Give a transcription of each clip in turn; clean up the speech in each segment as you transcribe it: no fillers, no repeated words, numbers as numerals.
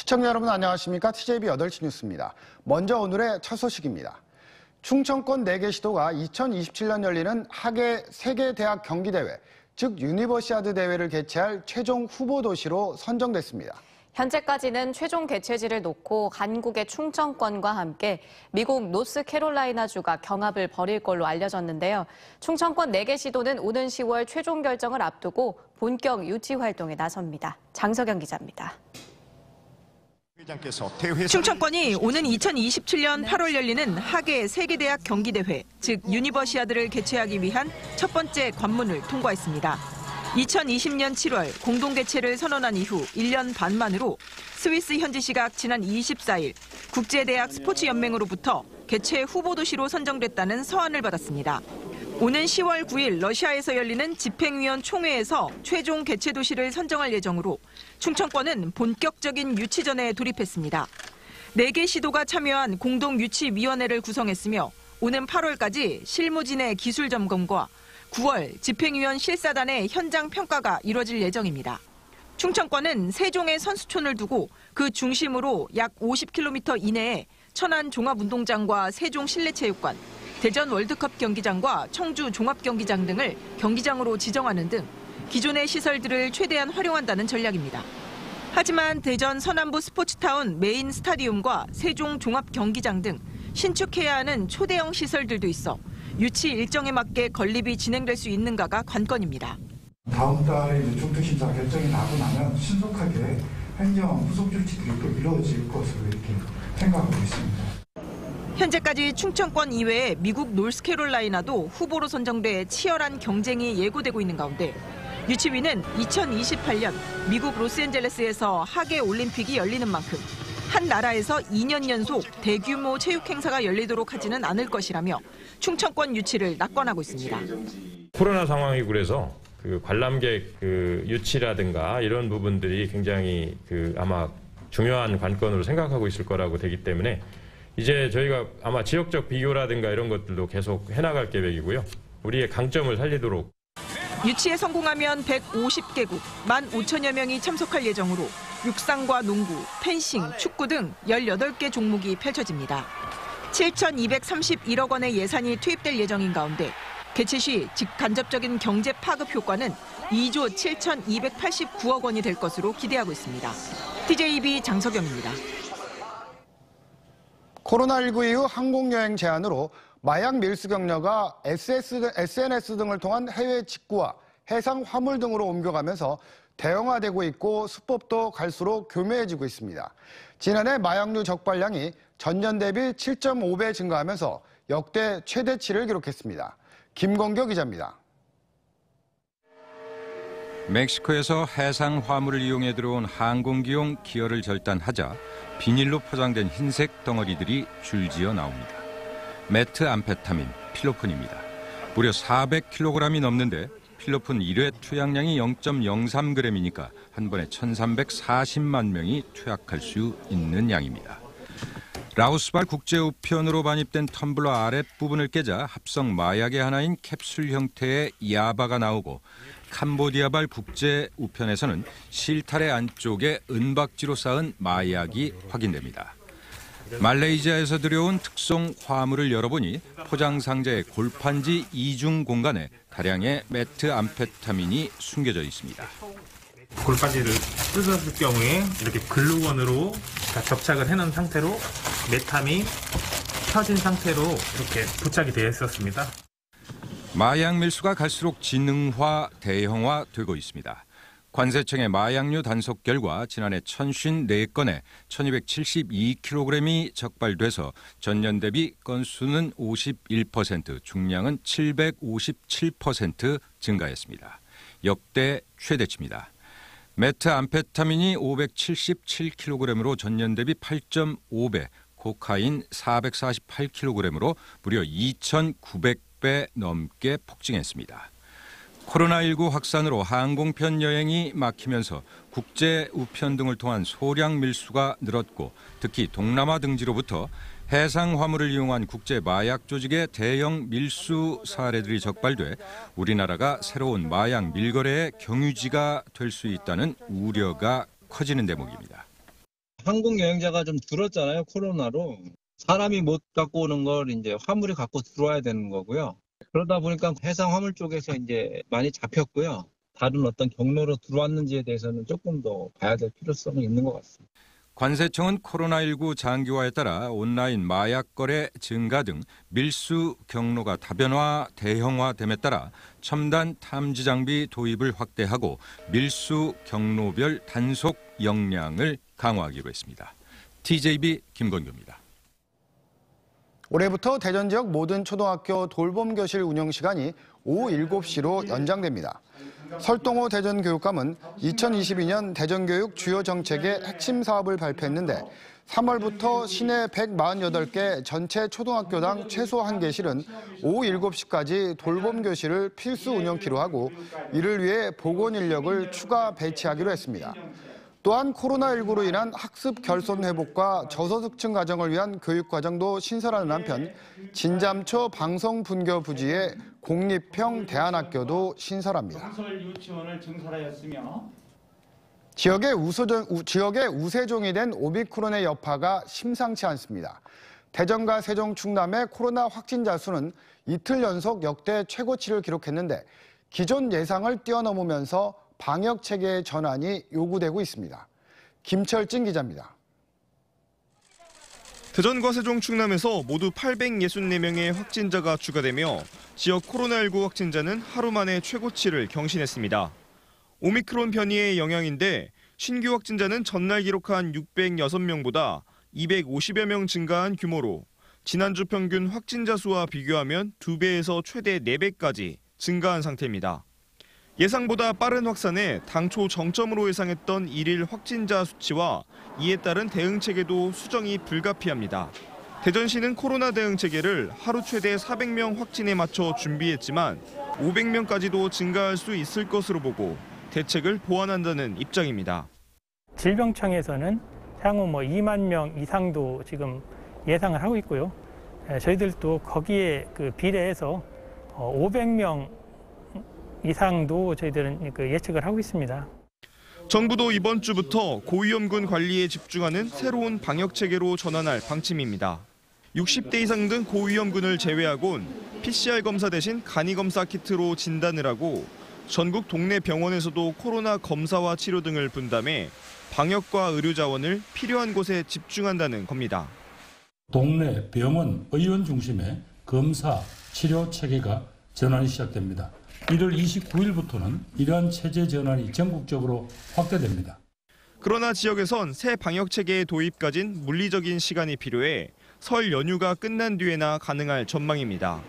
시청자 여러분 안녕하십니까? TJB 8시 뉴스입니다. 먼저 오늘의 첫 소식입니다. 충청권 4개 시도가 2027년 열리는 하계 세계대학 경기대회, 즉 유니버시아드 대회를 개최할 최종 후보 도시로 선정됐습니다. 현재까지는 최종 개최지를 놓고 한국의 충청권과 함께 미국 노스캐롤라이나주가 경합을 벌일 걸로 알려졌는데요. 충청권 4개 시도는 오는 10월 최종 결정을 앞두고 본격 유치 활동에 나섭니다. 장석영 기자입니다. 충청권이 오는 2027년 8월 열리는 하계 세계대학 경기대회, 즉 유니버시아드를 개최하기 위한 첫 번째 관문을 통과했습니다. 2020년 7월 공동 개최를 선언한 이후 1년 반 만으로 스위스 현지 시각 지난 24일 국제대학 스포츠연맹으로부터 개최 후보 도시로 선정됐다는 서한을 받았습니다. 오는 10월 9일 러시아에서 열리는 집행위원 총회에서 최종 개최 도시를 선정할 예정으로 충청권은 본격적인 유치전에 돌입했습니다. 4개 시도가 참여한 공동유치위원회를 구성했으며 오는 8월까지 실무진의 기술 점검과 9월 집행위원 실사단의 현장 평가가 이뤄질 예정입니다. 충청권은 세종의 선수촌을 두고 그 중심으로 약 50km 이내에 천안 종합운동장과 세종 실내체육관, 대전 월드컵 경기장과 청주 종합경기장 등을 경기장으로 지정하는 등 기존의 시설들을 최대한 활용한다는 전략입니다. 하지만 대전 서남부 스포츠타운 메인 스타디움과 세종 종합경기장 등 신축해야 하는 초대형 시설들도 있어 유치 일정에 맞게 건립이 진행될 수 있는가가 관건입니다. 다음 달에 총투심사 결정이 나고 나면 신속하게 행정 후속 조치들이 또 이루어질 것으로 이렇게 생각하고 있습니다. 현재까지 충청권 이외에 미국 노스캐롤라이나도 후보로 선정돼 치열한 경쟁이 예고되고 있는 가운데 유치위는 2028년 미국 로스앤젤레스에서 하계 올림픽이 열리는 만큼 한 나라에서 2년 연속 대규모 체육 행사가 열리도록 하지는 않을 것이라며 충청권 유치를 낙관하고 있습니다. 코로나 상황이고 그래서 관람객 유치라든가 이런 부분들이 굉장히 아마 중요한 관건으로 생각하고 있을 거라고 되기 때문에 이제 저희가 아마 지역적 비교라든가 이런 것들도 계속 해나갈 계획이고요. 우리의 강점을 살리도록. 유치에 성공하면 150개국, 15,000여 명이 참석할 예정으로 육상과 농구, 펜싱, 축구 등 18개 종목이 펼쳐집니다. 7,231억 원의 예산이 투입될 예정인 가운데 개최 시 직간접적인 경제 파급 효과는 2조 7,289억 원이 될 것으로 기대하고 있습니다. TJB 장석영입니다. 코로나19 이후 항공여행 제한으로 마약 밀수 경로가 SNS 등을 통한 해외 직구와 해상 화물 등으로 옮겨가면서 대형화되고 있고 수법도 갈수록 교묘해지고 있습니다. 지난해 마약류 적발량이 전년 대비 7.5배 증가하면서 역대 최대치를 기록했습니다. 김건교 기자입니다. 멕시코에서 해상 화물을 이용해 들어온 항공기용 기어를 절단하자 비닐로 포장된 흰색 덩어리들이 줄지어 나옵니다. 메트암페타민, 필로폰입니다. 무려 400kg이 넘는데 필로폰 1회 투약량이 0.03g이니까 한 번에 1,340만 명이 투약할 수 있는 양입니다. 라오스발 국제우편으로 반입된 텀블러 아랫부분을 깨자 합성 마약의 하나인 캡슐 형태의 야바가 나오고 캄보디아발 국제우편에서는 실타래 안쪽에 은박지로 쌓은 마약이 확인됩니다. 말레이시아에서 들여온 특송 화물을 열어보니 포장 상자의 골판지 이중 공간에 다량의 메트암페타민이 숨겨져 있습니다. 골판지를 뜯었을 경우에 이렇게 글루건으로 접착을 해놓은 상태로 메탐이 펴진 상태로 이렇게 부착이 되어 있었습니다. 마약 밀수가 갈수록 지능화, 대형화되고 있습니다. 관세청의 마약류 단속 결과 지난해 1,054건에 1,272kg이 적발돼서 전년 대비 건수는 51%, 중량은 757% 증가했습니다. 역대 최대치입니다. 메트암페타민이 577kg으로 전년 대비 8.5배, 코카인 448kg으로 무려 2,900배 넘게 폭증했습니다. 코로나19 확산으로 항공편 여행이 막히면서 국제 우편 등을 통한 소량 밀수가 늘었고 특히 동남아 등지로부터 해상 화물을 이용한 국제 마약 조직의 대형 밀수 사례들이 적발돼 우리나라가 새로운 마약 밀거래의 경유지가 될 수 있다는 우려가 커지는 대목입니다. 항공 여행자가 좀 줄었잖아요, 코로나로. 사람이 못 갖고 오는 걸 이제 화물이 갖고 들어와야 되는 거고요. 그러다 보니까 해상 화물 쪽에서 이제 많이 잡혔고요. 다른 어떤 경로로 들어왔는지에 대해서는 조금 더 봐야 될 필요성이 있는 것 같습니다. 관세청은 코로나19 장기화에 따라 온라인 마약 거래 증가 등 밀수 경로가 다변화, 대형화됨에 따라 첨단 탐지 장비 도입을 확대하고 밀수 경로별 단속 역량을 강화하기로 했습니다. TJB 김건규입니다. 올해부터 대전 지역 모든 초등학교 돌봄 교실 운영 시간이 오후 7시로 연장됩니다. 설동호 대전교육감은 2022년 대전교육 주요 정책의 핵심 사업을 발표했는데 3월부터 시내 148개 전체 초등학교당 최소 1개실은 오후 7시까지 돌봄 교실을 필수 운영키로 하고 이를 위해 보건 인력을 추가 배치하기로 했습니다. 또한 코로나19로 인한 학습 결손 회복과 저소득층 가정을 위한 교육과정도 신설하는 한편 진잠초 방성분교 부지에 공립형 대안학교도 신설합니다. 지역의 우세종이 된 오미크론의 여파가 심상치 않습니다. 대전과 세종, 충남의 코로나 확진자 수는 이틀 연속 역대 최고치를 기록했는데 기존 예상을 뛰어넘으면서 방역 체계의 전환이 요구되고 있습니다. 김철진 기자입니다. 대전과 세종, 충남에서 모두 864명의 확진자가 추가되며 지역 코로나19 확진자는 하루 만에 최고치를 경신했습니다. 오미크론 변이의 영향인데 신규 확진자는 전날 기록한 606명보다 250여 명 증가한 규모로 지난주 평균 확진자 수와 비교하면 2배에서 최대 4배까지 증가한 상태입니다. 예상보다 빠른 확산에 당초 정점으로 예상했던 일일 확진자 수치와 이에 따른 대응 체계도 수정이 불가피합니다. 대전시는 코로나 대응 체계를 하루 최대 400명 확진에 맞춰 준비했지만 500명까지도 증가할 수 있을 것으로 보고 대책을 보완한다는 입장입니다. 질병청에서는 향후 2만 명 이상도 지금 예상을 하고 있고요. 저희들도 거기에 비례해서 500명 이상도 저희들은 예측을 하고 있습니다. 정부도 이번 주부터 고위험군 관리에 집중하는 새로운 방역 체계로 전환할 방침입니다. 60대 이상 등 고위험군을 제외하곤 PCR 검사 대신 간이 검사 키트로 진단을 하고 전국 동네 병원에서도 코로나 검사와 치료 등을 분담해 방역과 의료 자원을 필요한 곳에 집중한다는 겁니다. 동네 병원, 의원 중심의 검사, 치료 체계가 전환이 시작됩니다. 1월 29일부터는 이러한 체제 전환이 전국적으로 확대됩니다. 그러나 지역에선 새 방역 체계의 도입까진 물리적인 시간이 필요해 설 연휴가 끝난 뒤에나 가능할 전망입니다.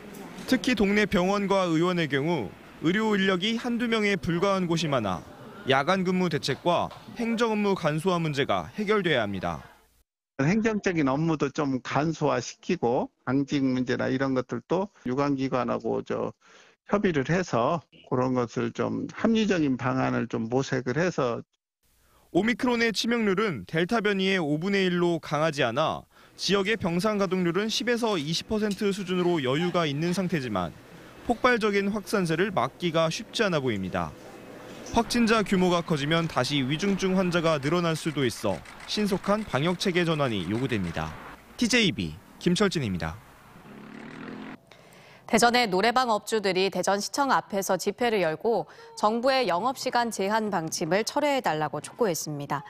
특히 동네 병원과 의원의 경우 의료 인력이 한두 명에 불과한 곳이 많아 야간 근무 대책과 행정 업무 간소화 문제가 해결돼야 합니다. 행정적인 업무도 좀 간소화시키고 방직 문제나 이런 것들도 유관기관하고 협의를 해서 그런 것을 좀 합리적인 방안을 좀 모색을 해서. 오미크론의 치명률은 델타 변이의 5분의 1로 강하지 않아 지역의 병상 가동률은 10에서 20% 수준으로 여유가 있는 상태지만 폭발적인 확산세를 막기가 쉽지 않아 보입니다. 확진자 규모가 커지면 다시 위중증 환자가 늘어날 수도 있어 신속한 방역 체계 전환이 요구됩니다. TJB 김철진입니다. 대전의 노래방 업주들이 대전시청 앞에서 집회를 열고 정부의 영업시간 제한 방침을 철회해달라고 촉구했습니다.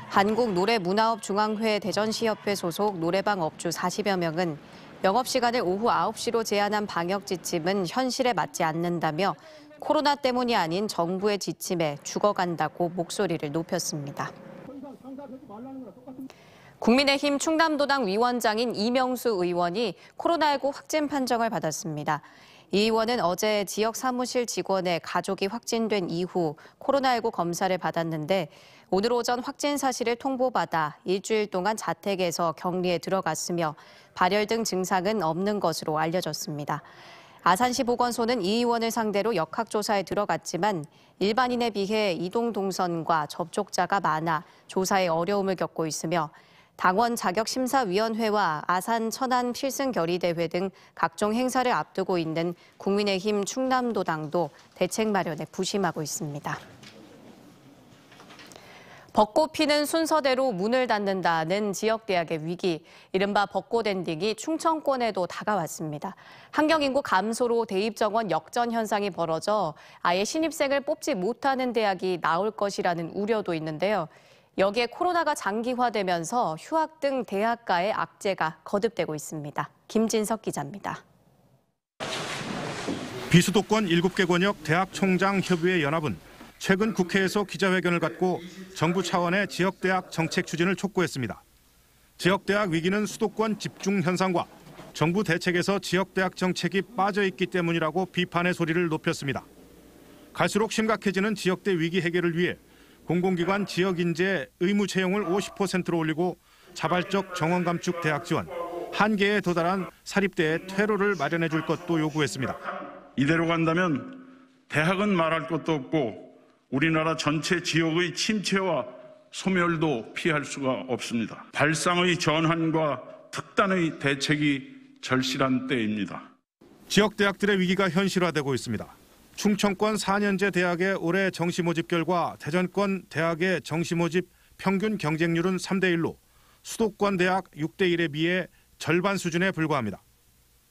한국노래문화업중앙회 대전시협회 소속 노래방 업주 40여 명은 영업시간을 오후 9시로 제한한 방역 지침은 현실에 맞지 않는다며 코로나 때문이 아닌 정부의 지침에 죽어간다고 목소리를 높였습니다. 국민의힘 충남도당 위원장인 이명수 의원이 코로나19 확진 판정을 받았습니다. 이 의원은 어제 지역 사무실 직원의 가족이 확진된 이후 코로나19 검사를 받았는데 오늘 오전 확진 사실을 통보받아 일주일 동안 자택에서 격리에 들어갔으며 발열 등 증상은 없는 것으로 알려졌습니다. 아산시 보건소는 이 의원을 상대로 역학조사에 들어갔지만 일반인에 비해 이동 동선과 접촉자가 많아 조사에 어려움을 겪고 있으며 당원 자격심사위원회와 아산 천안 필승결의대회 등 각종 행사를 앞두고 있는 국민의힘 충남도당도 대책 마련에 부심하고 있습니다. 벚꽃 피는 순서대로 문을 닫는다는 지역대학의 위기, 이른바 벚꽃 엔딩이 충청권에도 다가왔습니다. 환경 인구 감소로 대입 정원 역전 현상이 벌어져 아예 신입생을 뽑지 못하는 대학이 나올 것이라는 우려도 있는데요. 여기에 코로나가 장기화되면서 휴학 등 대학가의 악재가 거듭되고 있습니다. 김진석 기자입니다. 비수도권 7개 권역 대학총장협의회 연합은 최근 국회에서 기자회견을 갖고 정부 차원의 지역대학 정책 추진을 촉구했습니다. 지역대학 위기는 수도권 집중 현상과 정부 대책에서 지역대학 정책이 빠져있기 때문이라고 비판의 소리를 높였습니다. 갈수록 심각해지는 지역대 위기 해결을 위해 공공기관 지역인재 의무 채용을 50%로 올리고 자발적 정원 감축 대학 지원, 한계에 도달한 사립대의 퇴로를 마련해 줄 것도 요구했습니다. 이대로 간다면 대학은 말할 것도 없고 우리나라 전체 지역의 침체와 소멸도 피할 수가 없습니다. 발상의 전환과 특단의 대책이 절실한 때입니다. 지역대학들의 위기가 현실화되고 있습니다. 충청권 4년제 대학의 올해 정시모집 결과 대전권 대학의 정시모집 평균 경쟁률은 3대1로 수도권 대학 6대1에 비해 절반 수준에 불과합니다.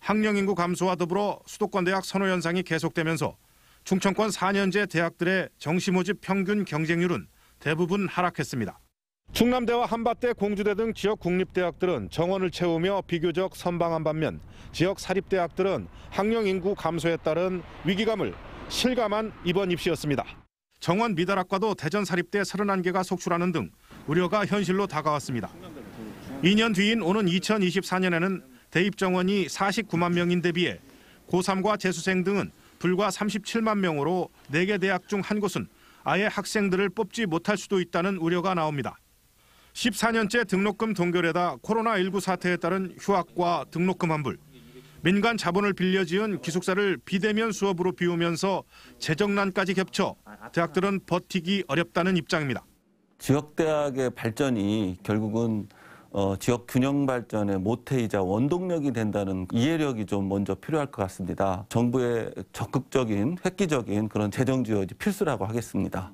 학령인구 감소와 더불어 수도권 대학 선호 현상이 계속되면서 충청권 4년제 대학들의 정시모집 평균 경쟁률은 대부분 하락했습니다. 충남대와 한밭대, 공주대 등 지역 국립대학들은 정원을 채우며 비교적 선방한 반면 지역 사립대학들은 학령 인구 감소에 따른 위기감을 실감한 이번 입시였습니다. 정원 미달학과도 대전 사립대 31개가 속출하는 등 우려가 현실로 다가왔습니다. 2년 뒤인 오는 2024년에는 대입 정원이 49만 명인데 비해 고3과 재수생 등은 불과 37만 명으로 4개 대학 중 한 곳은 아예 학생들을 뽑지 못할 수도 있다는 우려가 나옵니다. 14년째 등록금 동결에다 코로나19 사태에 따른 휴학과 등록금 환불, 민간 자본을 빌려 지은 기숙사를 비대면 수업으로 비우면서 재정난까지 겹쳐 대학들은 버티기 어렵다는 입장입니다. 지역대학의 발전이 결국은 지역 균형 발전의 모태이자 원동력이 된다는 이해력이 좀 먼저 필요할 것 같습니다. 정부의 적극적인 획기적인 그런 재정 지원이 필수라고 하겠습니다.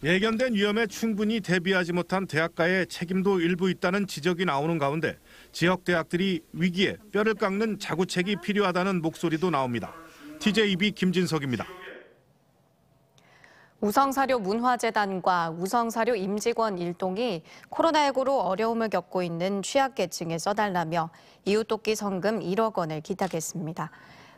예견된 위험에 충분히 대비하지 못한 대학가의 책임도 일부 있다는 지적이 나오는 가운데 지역 대학들이 위기에 뼈를 깎는 자구책이 필요하다는 목소리도 나옵니다. TJB 김진석입니다. 우성사료 문화재단과 우성사료 임직원 일동이 코로나19로 어려움을 겪고 있는 취약계층에 써달라며 이웃돕기 성금 1억 원을 기탁했습니다.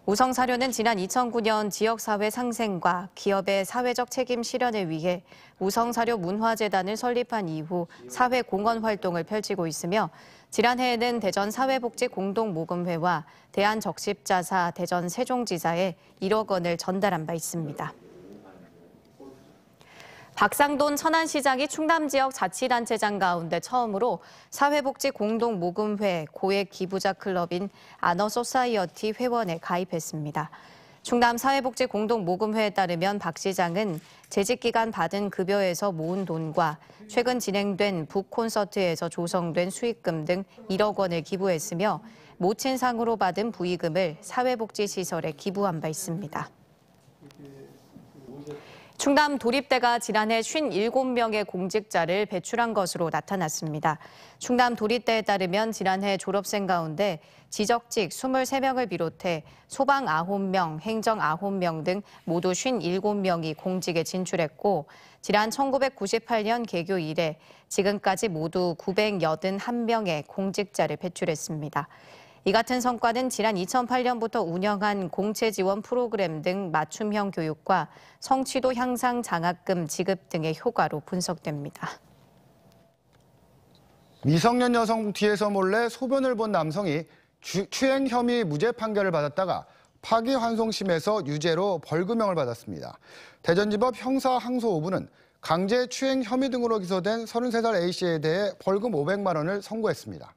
우성사료는 지난 2009년 지역사회 상생과 기업의 사회적 책임 실현을 위해 우성사료 문화재단을 설립한 이후 사회공헌 활동을 펼치고 있으며 지난해에는 대전 사회복지공동모금회와 대한적십자사 대전 세종지사에 1억 원을 전달한 바 있습니다. 박상돈 천안시장이 충남 지역 자치단체장 가운데 처음으로 사회복지공동모금회 고액 기부자 클럽인 아너소사이어티 회원에 가입했습니다. 충남 사회복지공동모금회에 따르면 박 시장은 재직 기간 받은 급여에서 모은 돈과 최근 진행된 북콘서트에서 조성된 수익금 등 1억 원을 기부했으며 모친상으로 받은 부의금을 사회복지시설에 기부한 바 있습니다. 충남 도립대가 지난해 57명의 공직자를 배출한 것으로 나타났습니다. 충남 도립대에 따르면 지난해 졸업생 가운데 지적직 23명을 비롯해 소방 9명, 행정 9명 등 모두 57명이 공직에 진출했고 지난 1998년 개교 이래 지금까지 모두 981명의 공직자를 배출했습니다. 이 같은 성과는 지난 2008년부터 운영한 공채 지원 프로그램 등 맞춤형 교육과 성취도 향상 장학금 지급 등의 효과로 분석됩니다. 미성년 여성 뒤에서 몰래 소변을 본 남성이 추행 혐의 무죄 판결을 받았다가 파기환송심에서 유죄로 벌금형을 받았습니다. 대전지법 형사 항소 5부는 강제 추행 혐의 등으로 기소된 33살 A씨에 대해 벌금 500만 원을 선고했습니다.